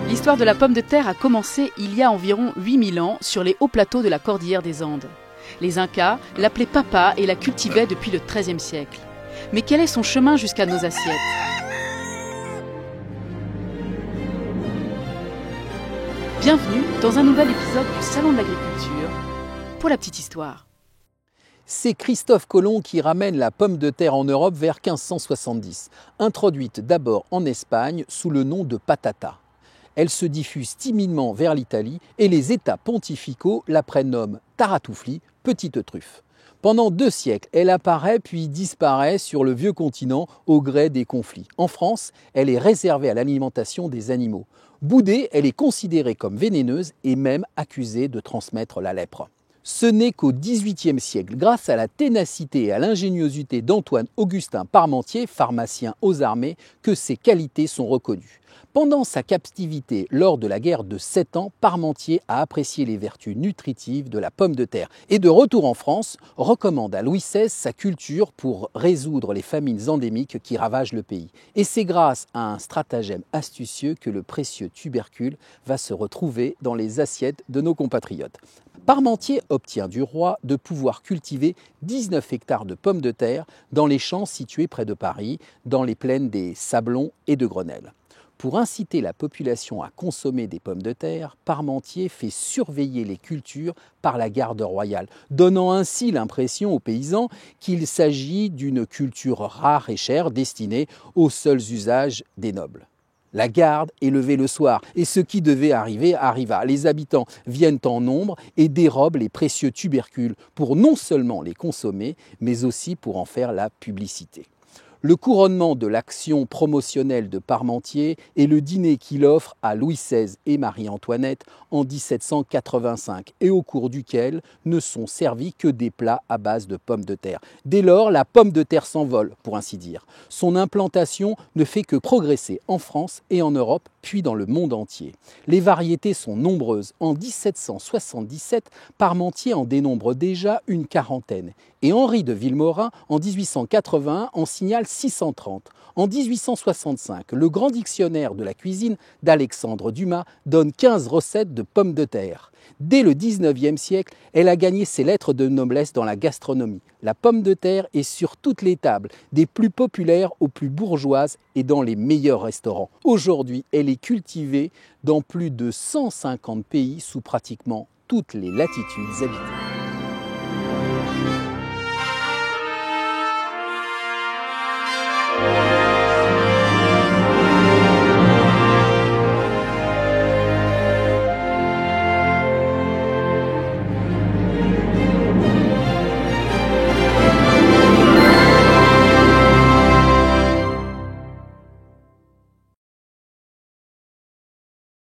L'histoire de la pomme de terre a commencé il y a environ 8000 ans sur les hauts plateaux de la cordillère des Andes. Les Incas l'appelaient papa et la cultivaient depuis le XIIIe siècle. Mais quel est son chemin jusqu'à nos assiettes ? Bienvenue dans un nouvel épisode du Salon de l'Agriculture pour la petite histoire. C'est Christophe Colomb qui ramène la pomme de terre en Europe vers 1570, introduite d'abord en Espagne sous le nom de patata. Elle se diffuse timidement vers l'Italie et les États pontificaux la prénomment taratoufli, petite truffe. Pendant 2 siècles, elle apparaît puis disparaît sur le vieux continent au gré des conflits. En France, elle est réservée à l'alimentation des animaux. Boudée, elle est considérée comme vénéneuse et même accusée de transmettre la lèpre. Ce n'est qu'au XVIIIe siècle, grâce à la ténacité et à l'ingéniosité d'Antoine-Augustin Parmentier, pharmacien aux armées, que ses qualités sont reconnues. Pendant sa captivité lors de la guerre de 7 ans, Parmentier a apprécié les vertus nutritives de la pomme de terre et de retour en France, recommande à Louis XVI sa culture pour résoudre les famines endémiques qui ravagent le pays. Et c'est grâce à un stratagème astucieux que le précieux tubercule va se retrouver dans les assiettes de nos compatriotes. Parmentier obtient du roi de pouvoir cultiver 19 hectares de pommes de terre dans les champs situés près de Paris, dans les plaines des Sablons et de Grenelle. Pour inciter la population à consommer des pommes de terre, Parmentier fait surveiller les cultures par la garde royale, donnant ainsi l'impression aux paysans qu'il s'agit d'une culture rare et chère destinée aux seuls usages des nobles. La garde est levée le soir et ce qui devait arriver arriva. Les habitants viennent en nombre et dérobent les précieux tubercules pour non seulement les consommer, mais aussi pour en faire la publicité. Le couronnement de l'action promotionnelle de Parmentier est le dîner qu'il offre à Louis XVI et Marie-Antoinette en 1785 et au cours duquel ne sont servis que des plats à base de pommes de terre. Dès lors, la pomme de terre s'envole, pour ainsi dire. Son implantation ne fait que progresser en France et en Europe, puis dans le monde entier. Les variétés sont nombreuses. En 1777, Parmentier en dénombre déjà une quarantaine. Et Henri de Vilmorin, en 1881, en signale 630. En 1865, le grand dictionnaire de la cuisine d'Alexandre Dumas donne 15 recettes de pommes de terre. Dès le 19e siècle, elle a gagné ses lettres de noblesse dans la gastronomie. La pomme de terre est sur toutes les tables, des plus populaires aux plus bourgeoises et dans les meilleurs restaurants. Aujourd'hui, elle est cultivée dans plus de 150 pays sous pratiquement toutes les latitudes habitées.